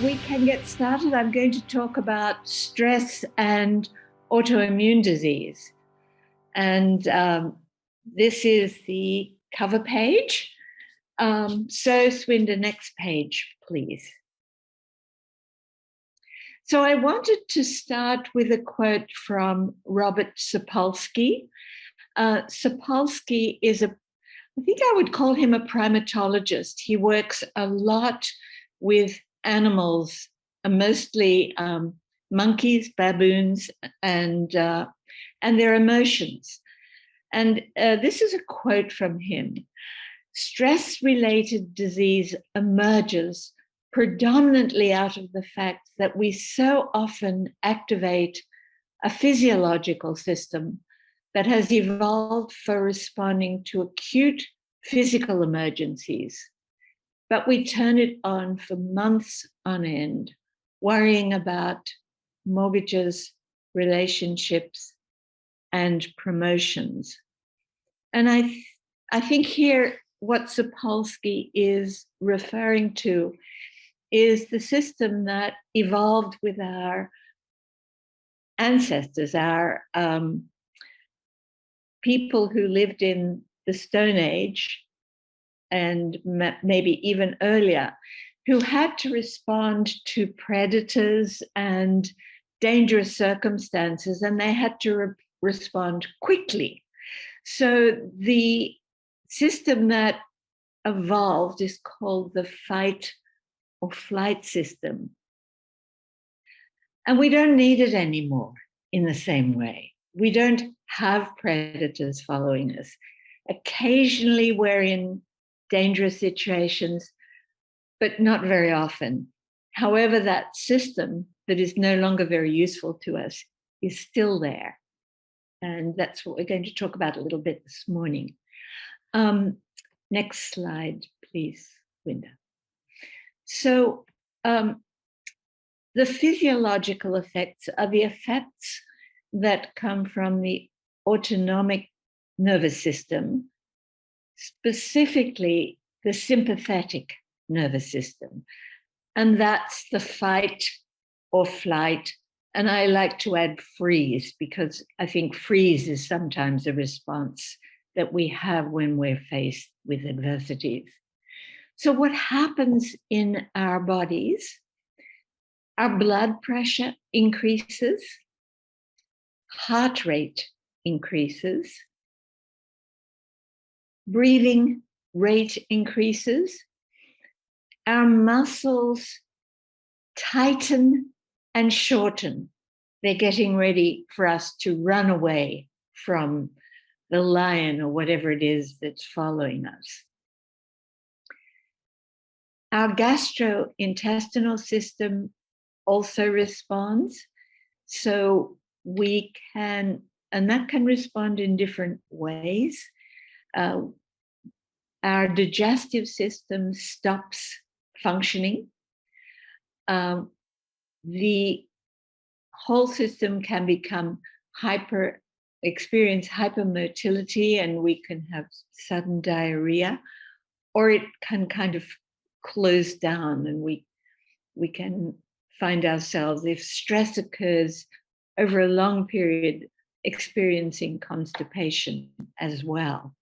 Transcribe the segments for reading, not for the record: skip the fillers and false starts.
we can get started. I'm going to talk about stress and autoimmune disease. And this is the cover page. So, Swinda, next page, please. So I wanted to start with a quote from Robert Sapolsky. Sapolsky is I think I would call him a primatologist. He works a lot with animals, mostly monkeys, baboons, and their emotions. And this is a quote from him. Stress-related disease emerges predominantly out of the fact that we so often activate a physiological system that has evolved for responding to acute physical emergencies. But we turn it on for months on end, worrying about mortgages, relationships, and promotions. And I think here what Sapolsky is referring to is the system that evolved with our ancestors, our people who lived in the Stone Age and maybe even earlier, who had to respond to predators and dangerous circumstances, and they had to respond quickly. So the system that evolved is called the fight or flight system. And we don't need it anymore in the same way. We don't have predators following us. Occasionally we're in dangerous situations, but not very often. However, that system that is no longer very useful to us is still there. And that's what we're going to talk about a little bit this morning. Next slide, please, Linda. So the physiological effects are the effects that come from the autonomic nervous system, specifically the sympathetic nervous system. And that's the fight or flight. And I like to add freeze, because I think freeze is sometimes a response that we have when we're faced with adversities. So what happens in our bodies? Our blood pressure increases, heart rate increases, breathing rate increases, our muscles tighten and shorten. They're getting ready for us to run away from the lion or whatever it is that's following us. Our gastrointestinal system also responds. So we can, and that can respond in different ways. Our digestive system stops functioning. The whole system can become experience hypermotility, and we can have sudden diarrhea, or it can kind of close down, and we can find ourselves, if stress occurs over a long period, experiencing constipation as well.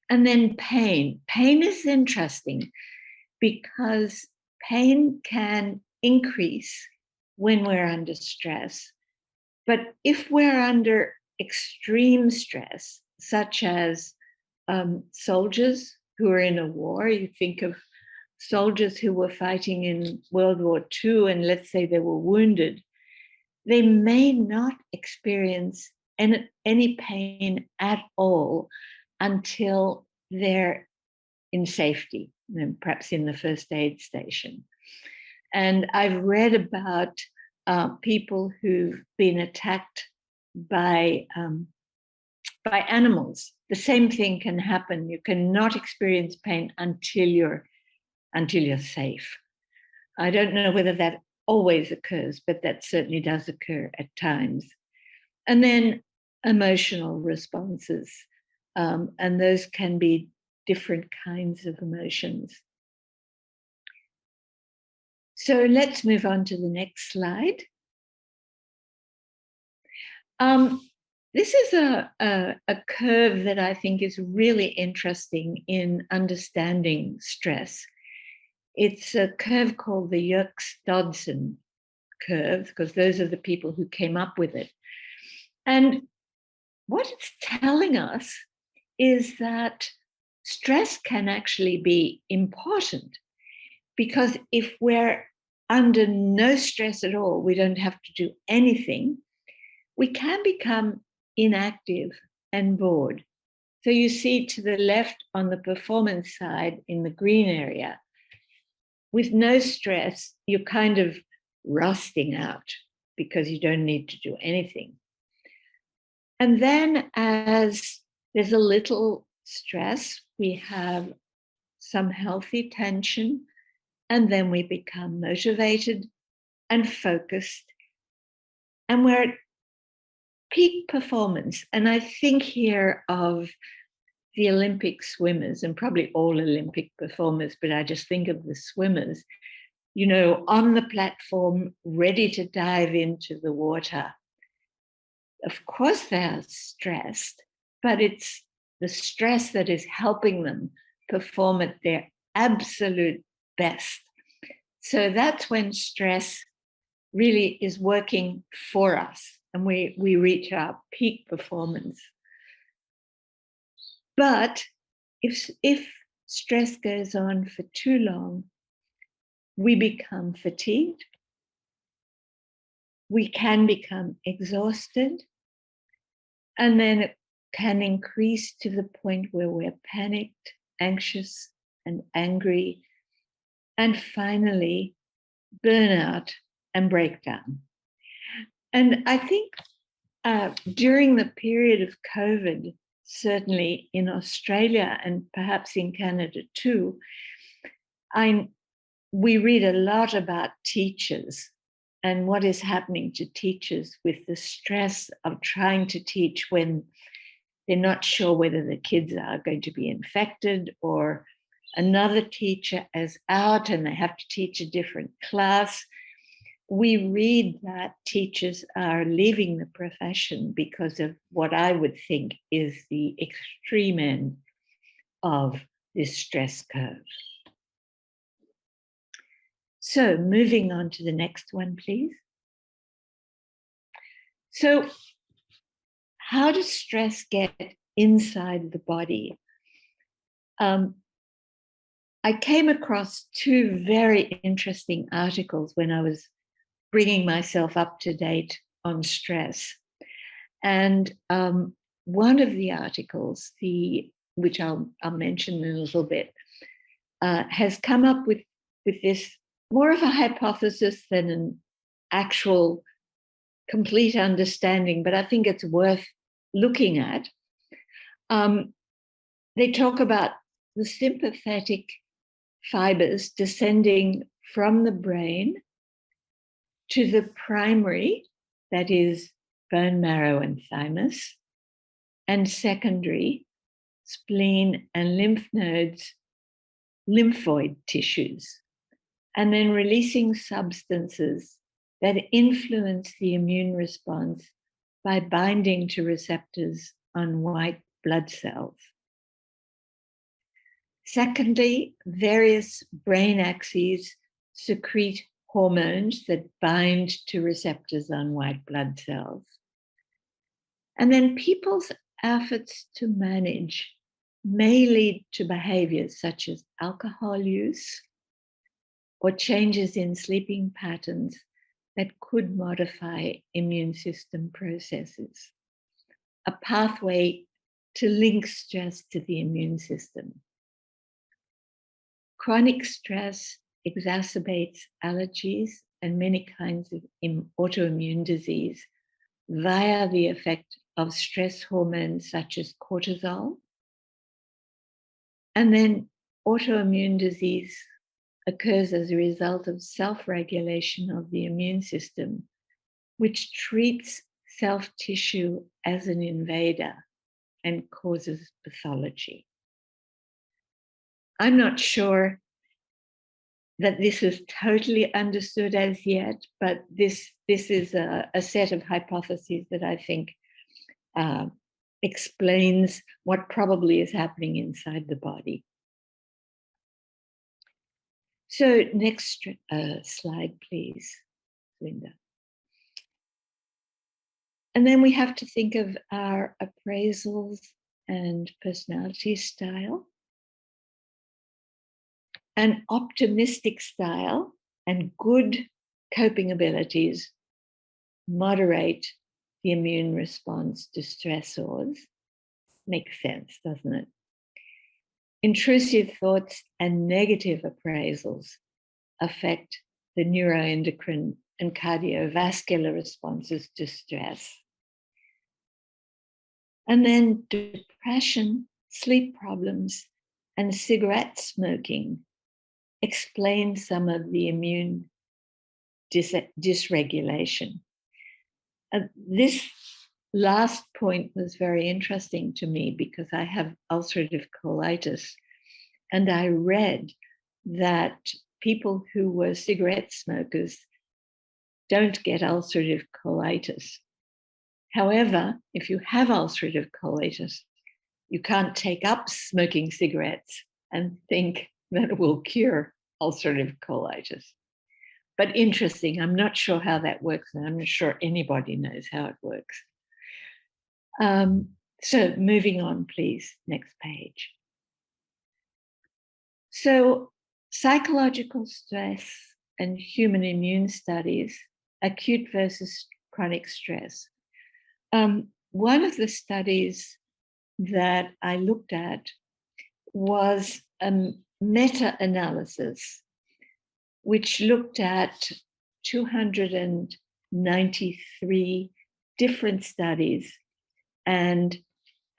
And then pain. Pain is interesting because pain can increase when we're under stress. But if we're under extreme stress, such as soldiers who are in a war, you think of soldiers who were fighting in World War II, and let's say they were wounded, they may not experience any pain at all until they're in safety, perhaps in the first aid station. And I've read about people who've been attacked by animals. The same thing can happen. You cannot experience pain until you're safe. I don't know whether that always occurs, but that certainly does occur at times. And then emotional responses, and those can be different kinds of emotions. So let's move on to the next slide. This is a curve that I think is really interesting in understanding stress. It's a curve called the Yerkes-Dodson curve, because those are the people who came up with it. And what it's telling us is that stress can actually be important, because if we're under no stress at all, we don't have to do anything, we can become inactive and bored. So you see to the left on the performance side in the green area, with no stress, you're kind of rusting out because you don't need to do anything. And then as there's a little stress, we have some healthy tension, and then we become motivated and focused, and we're at peak performance. And I think here of the Olympic swimmers, and probably all Olympic performers, but I just think of the swimmers, you know, on the platform, ready to dive into the water. Of course, they're stressed, but it's the stress that is helping them perform at their absolute best. So that's when stress really is working for us and we reach our peak performance. But if stress goes on for too long, we become fatigued, we can become exhausted, and then it can increase to the point where we're panicked, anxious, and angry, and finally burnout and breakdown. And I think during the period of COVID, certainly in Australia and perhaps in Canada too, we read a lot about teachers and what is happening to teachers with the stress of trying to teach when they're not sure whether the kids are going to be infected, or another teacher is out and they have to teach a different class. We read that teachers are leaving the profession because of what I would think is the extreme end of this stress curve. So moving on to the next one, please. So how does stress get inside the body? I came across two very interesting articles when I was bringing myself up to date on stress. And one of the articles, which I'll mention in a little bit, has come up with this more of a hypothesis than an actual complete understanding, but I think it's worth looking at. They talk about the sympathetic fibers descending from the brain to the primary, that is bone marrow and thymus, and secondary, spleen and lymph nodes, lymphoid tissues, and then releasing substances that influence the immune response by binding to receptors on white blood cells. Secondly, various brain axes secrete hormones that bind to receptors on white blood cells. And then people's efforts to manage may lead to behaviors such as alcohol use or changes in sleeping patterns that could modify immune system processes, a pathway to link stress to the immune system. Chronic stress exacerbates allergies and many kinds of autoimmune disease via the effect of stress hormones such as cortisol. And then autoimmune disease occurs as a result of self-regulation of the immune system, which treats self-tissue as an invader and causes pathology. I'm not sure that this is totally understood as yet, but this is a set of hypotheses that I think explains what probably is happening inside the body. So next slide, please, Linda. And then we have to think of our appraisals and personality style. An optimistic style and good coping abilities moderate the immune response to stressors. Makes sense, doesn't it? Intrusive thoughts and negative appraisals affect the neuroendocrine and cardiovascular responses to stress. And then depression, sleep problems, and cigarette smoking explain some of the immune dysregulation. This last point was very interesting to me because I have ulcerative colitis, and I read that people who were cigarette smokers don't get ulcerative colitis. However, if you have ulcerative colitis, you can't take up smoking cigarettes and think that it will cure ulcerative colitis. But interesting, I'm not sure how that works, and I'm not sure anybody knows how it works. So moving on, please, next page. So psychological stress and human immune studies, acute versus chronic stress. One of the studies that I looked at was a meta-analysis which looked at 293 different studies and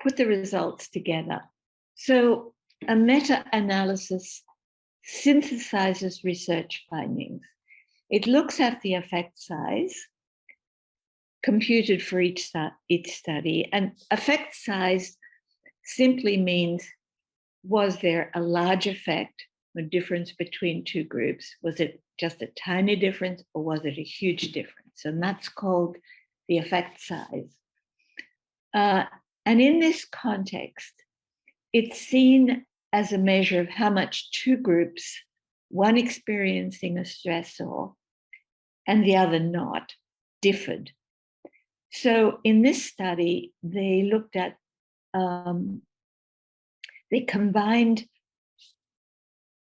put the results together. So a meta-analysis synthesizes research findings. It looks at the effect size computed for each study, and effect size simply means, was there a large effect or difference between two groups? Was it just a tiny difference or was it a huge difference? And that's called the effect size. And in this context, it's seen as a measure of how much two groups, one experiencing a stressor and the other not, differed. So in this study, they looked at, they combined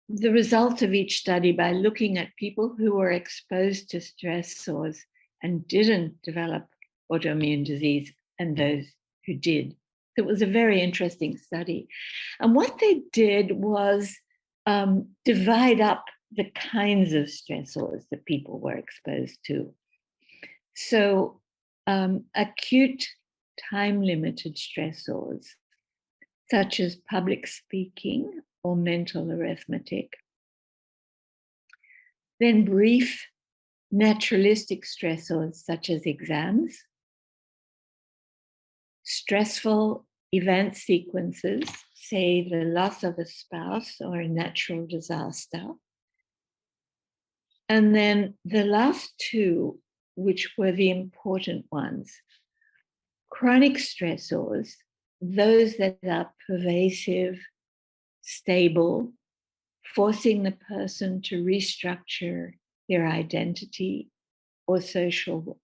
the results of each study by looking at people who were exposed to stressors and didn't develop autoimmune disease and those who did. It was a very interesting study. And what they did was divide up the kinds of stressors that people were exposed to. So acute time-limited stressors, such as public speaking or mental arithmetic. Then brief naturalistic stressors, such as exams. Stressful event sequences, say the loss of a spouse or a natural disaster. And then the last two, which were the important ones, chronic stressors, those that are pervasive, stable, forcing the person to restructure their identity or social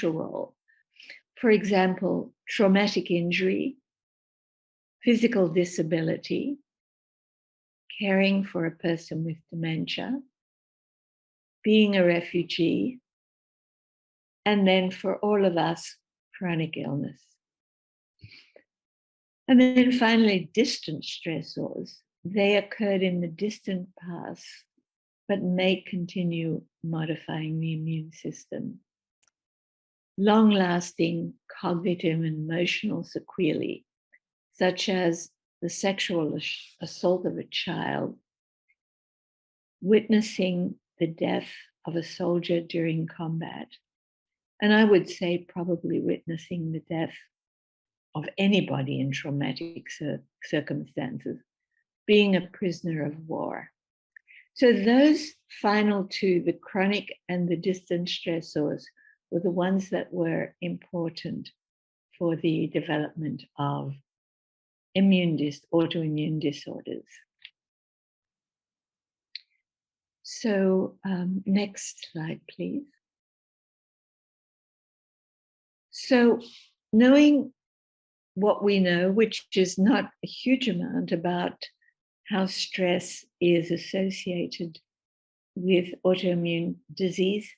role. For example, traumatic injury, physical disability, caring for a person with dementia, being a refugee, and then for all of us, chronic illness. And then finally, distant stressors. They occurred in the distant past, but may continue modifying the immune system. Long-lasting cognitive and emotional sequelae, such as the sexual assault of a child, witnessing the death of a soldier during combat, and I would say probably witnessing the death of anybody in traumatic circumstances, being a prisoner of war. So those final two, the chronic and the distant stressors, were the ones that were important for the development of autoimmune disorders. So next slide, please. So knowing what we know, which is not a huge amount about how stress is associated with autoimmune disease,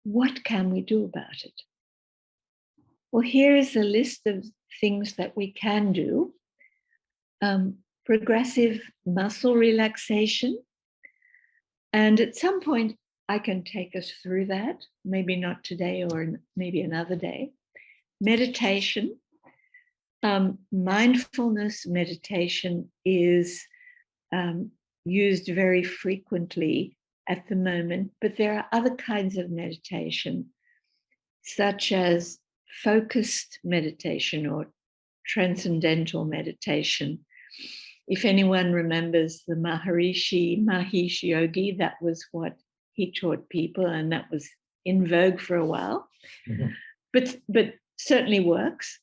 what can we do about it? Well, here is a list of things that we can do. Progressive muscle relaxation. And at some point, I can take us through that, maybe not today or maybe another day. Meditation. Mindfulness meditation is used very frequently at the moment, but there are other kinds of meditation, such as focused meditation or transcendental meditation. If anyone remembers the Mahesh Yogi, that was what he taught people, and that was in vogue for a while, but certainly works.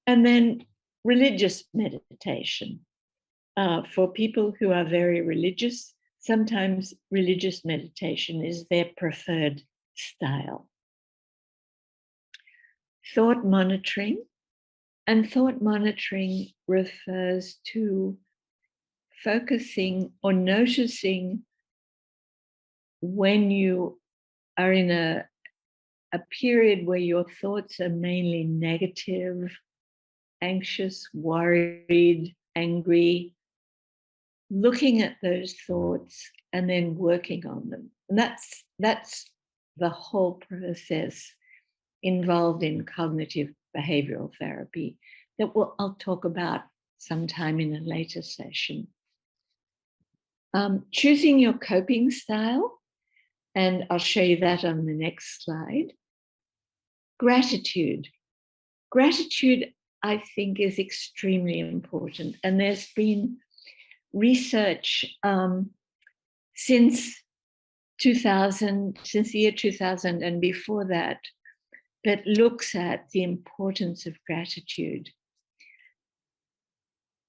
And then religious meditation. For people who are very religious, sometimes religious meditation is their preferred style. Thought monitoring. And thought monitoring refers to focusing or noticing when you are in a period where your thoughts are mainly negative, anxious, worried, angry, looking at those thoughts and then working on them. And that's the whole process involved in cognitive behavioral therapy that I'll talk about sometime in a later session. Choosing your coping style, and I'll show you that on the next slide. Gratitude. Gratitude, I think, is extremely important. And there's been research since the year 2000 and before that looks at the importance of gratitude.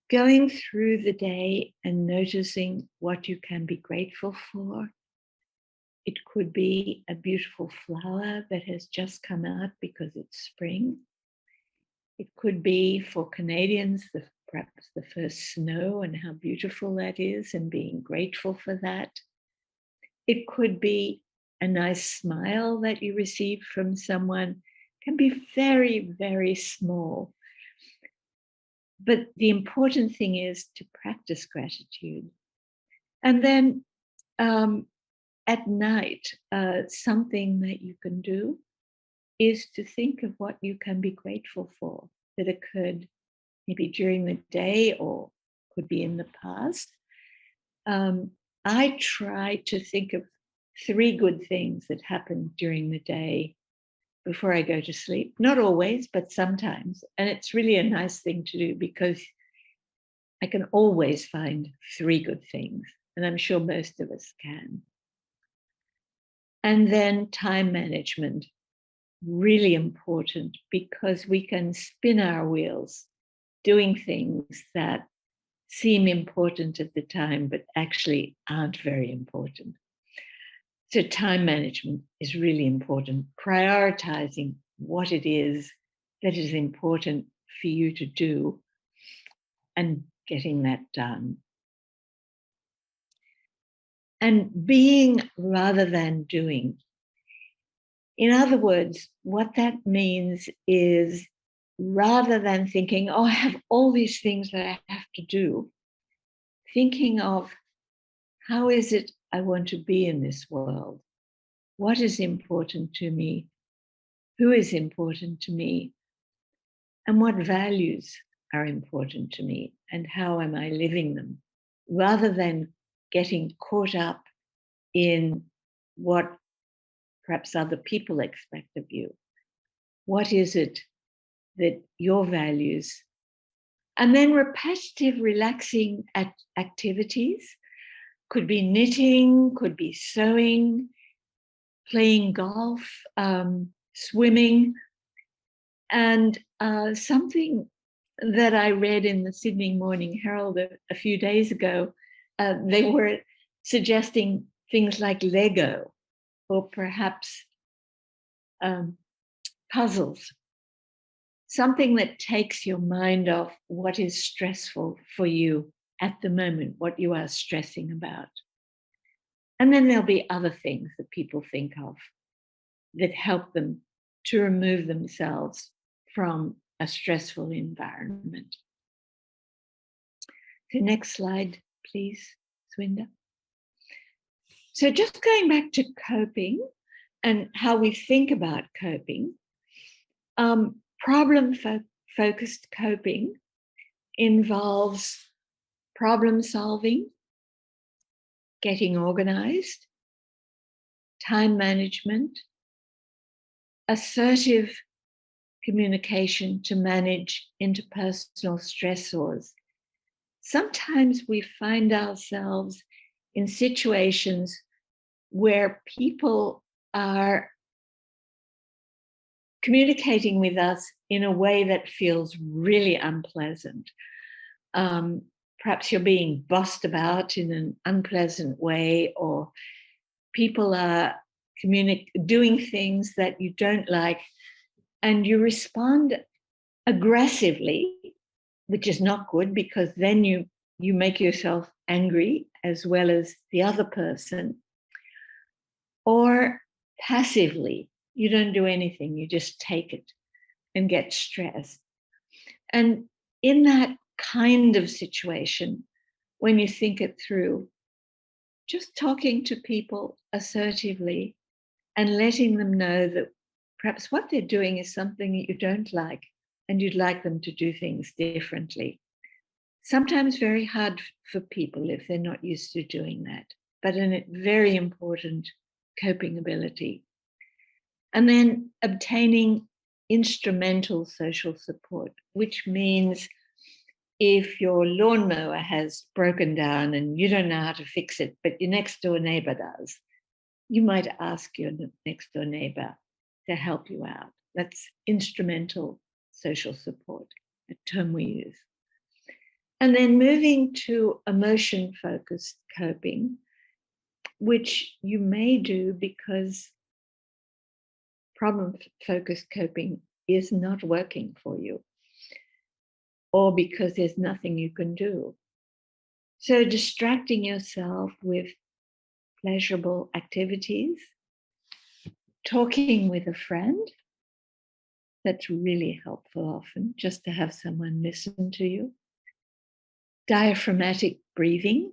Going through the day and noticing what you can be grateful for. It could be a beautiful flower that has just come out because it's spring. It could be, for Canadians, perhaps the first snow and how beautiful that is and being grateful for that. It could be a nice smile that you receive from someone. It can be very, very small. But the important thing is to practice gratitude. And then at night, something that you can do is to think of what you can be grateful for that occurred maybe during the day or could be in the past. I try to think of 3 good things that happened during the day before I go to sleep. Not always, but sometimes. And it's really a nice thing to do because I can always find 3 good things. And I'm sure most of us can. And then time management, really important because we can spin our wheels doing things that seem important at the time, but actually aren't very important. So time management is really important. Prioritizing what it is that is important for you to do and getting that done. And being rather than doing. In other words, what that means is rather than thinking, oh, I have all these things that I have to do, thinking of how is it I want to be in this world? What is important to me? Who is important to me? And what values are important to me? And how am I living them? Rather than getting caught up in what perhaps other people expect of you. What is it that your values? And then repetitive, relaxing activities. Could be knitting, could be sewing, playing golf, swimming. And something that I read in the Sydney Morning Herald a few days ago, they were suggesting things like Lego or perhaps puzzles, something that takes your mind off what is stressful for you at the moment, what you are stressing about. And then there'll be other things that people think of that help them to remove themselves from a stressful environment. So next slide, please, Swinda. So just going back to coping and how we think about coping, problem-focused coping involves problem solving, getting organized, time management, assertive communication to manage interpersonal stressors. Sometimes we find ourselves in situations where people are communicating with us in a way that feels really unpleasant. Perhaps you're being bossed about in an unpleasant way, or people are doing things that you don't like, and you respond aggressively, which is not good, because then you make yourself angry as well as the other person. Or passively, you don't do anything, you just take it and get stressed. And in that kind of situation, when you think it through, just talking to people assertively and letting them know that perhaps what they're doing is something that you don't like and you'd like them to do things differently. Sometimes very hard for people if they're not used to doing that, but a very important coping ability. And then obtaining instrumental social support, which means if your lawnmower has broken down and you don't know how to fix it, but your next door neighbor does, you might ask your next door neighbor to help you out. That's instrumental social support, a term we use. And then moving to emotion-focused coping, which you may do because problem-focused coping is not working for you, or because there's nothing you can do. So distracting yourself with pleasurable activities, talking with a friend, that's really helpful often, just to have someone listen to you. Diaphragmatic breathing,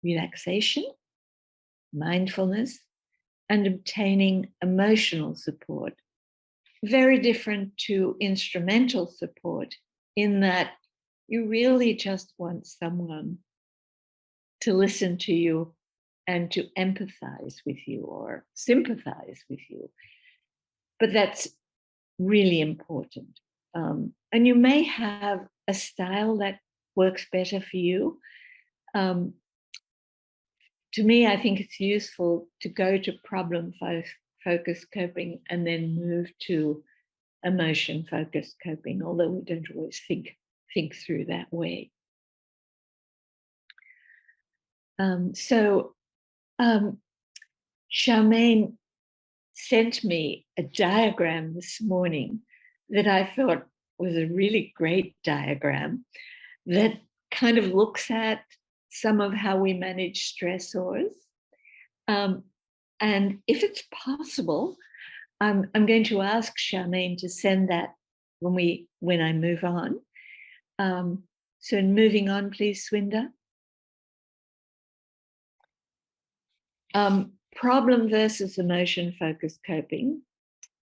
relaxation, mindfulness, and obtaining emotional support. Very different to instrumental support in that you really just want someone to listen to you and to empathize with you or sympathize with you. But that's really important. And you may have a style that works better for you. To me, I think it's useful to go to problem-focused coping and then move to emotion-focused coping, although we don't always think through that way. Charmaine sent me a diagram this morning that I thought was a really great diagram that kind of looks at some of how we manage stressors. And if it's possible, I'm going to ask Charmaine to send that when I move on. So moving on, please, Swinda. Problem versus emotion-focused coping.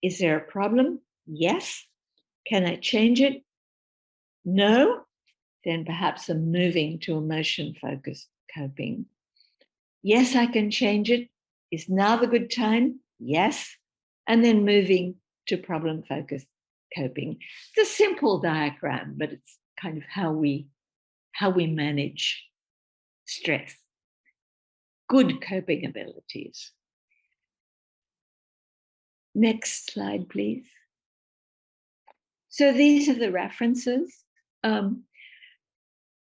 Is there a problem? Yes. Can I change it? No. Then perhaps I'm moving to emotion-focused coping. Yes, I can change it. Is now the good time? Yes. And then moving to problem-focused coping. It's a simple diagram, but it's kind of how we manage stress. good coping abilities. Next slide, please. So these are the references.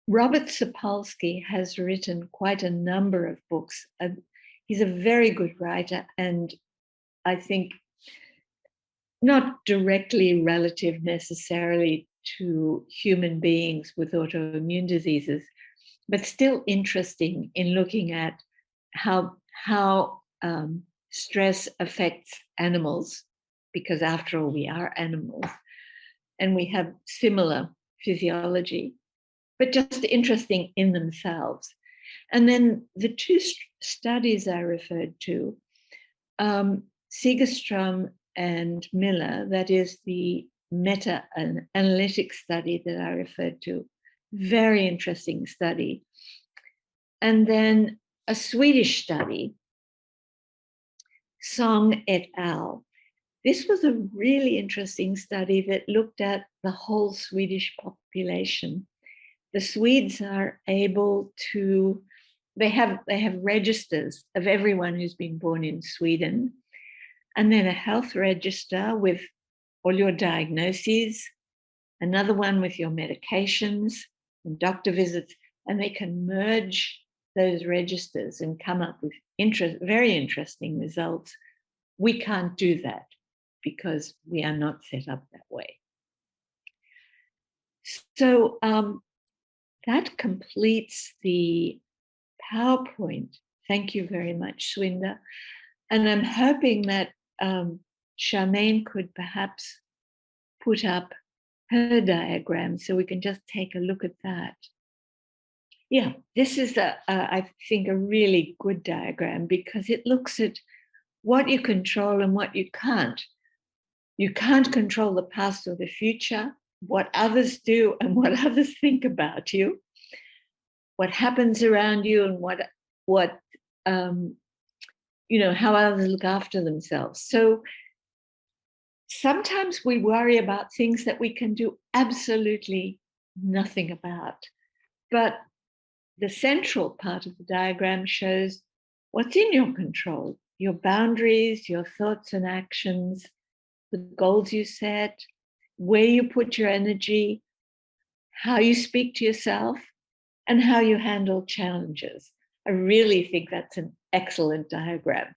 Robert Sapolsky has written quite a number of books. He's a very good writer, and I think not directly relative necessarily to human beings with autoimmune diseases, but still interesting in looking at how stress affects animals, because after all, we are animals and we have similar physiology, but just interesting in themselves. And then the two studies I referred to, Segerstrom and Miller, that is the meta-analytic study that I referred to, very interesting study. And then a Swedish study, Song et al. This was a really interesting study that looked at the whole Swedish population. The Swedes are able to, they have registers of everyone who's been born in Sweden, and then a health register with all your diagnoses, another one with your medications and doctor visits, and they can merge those registers and come up with very interesting results. We can't do that because we are not set up that way. So that completes the PowerPoint. Thank you very much, Swinda. And I'm hoping that Charmaine could perhaps put up her diagram so we can just take a look at that. Yeah, this is, I think, a really good diagram because it looks at what you control and what you can't. You can't control the past or the future, what others do and what others think about you, what happens around you and what how others look after themselves. So sometimes we worry about things that we can do absolutely nothing about. But the central part of the diagram shows what's in your control, your boundaries, your thoughts and actions, the goals you set, where you put your energy, how you speak to yourself, and how you handle challenges. I really think that's an excellent diagram.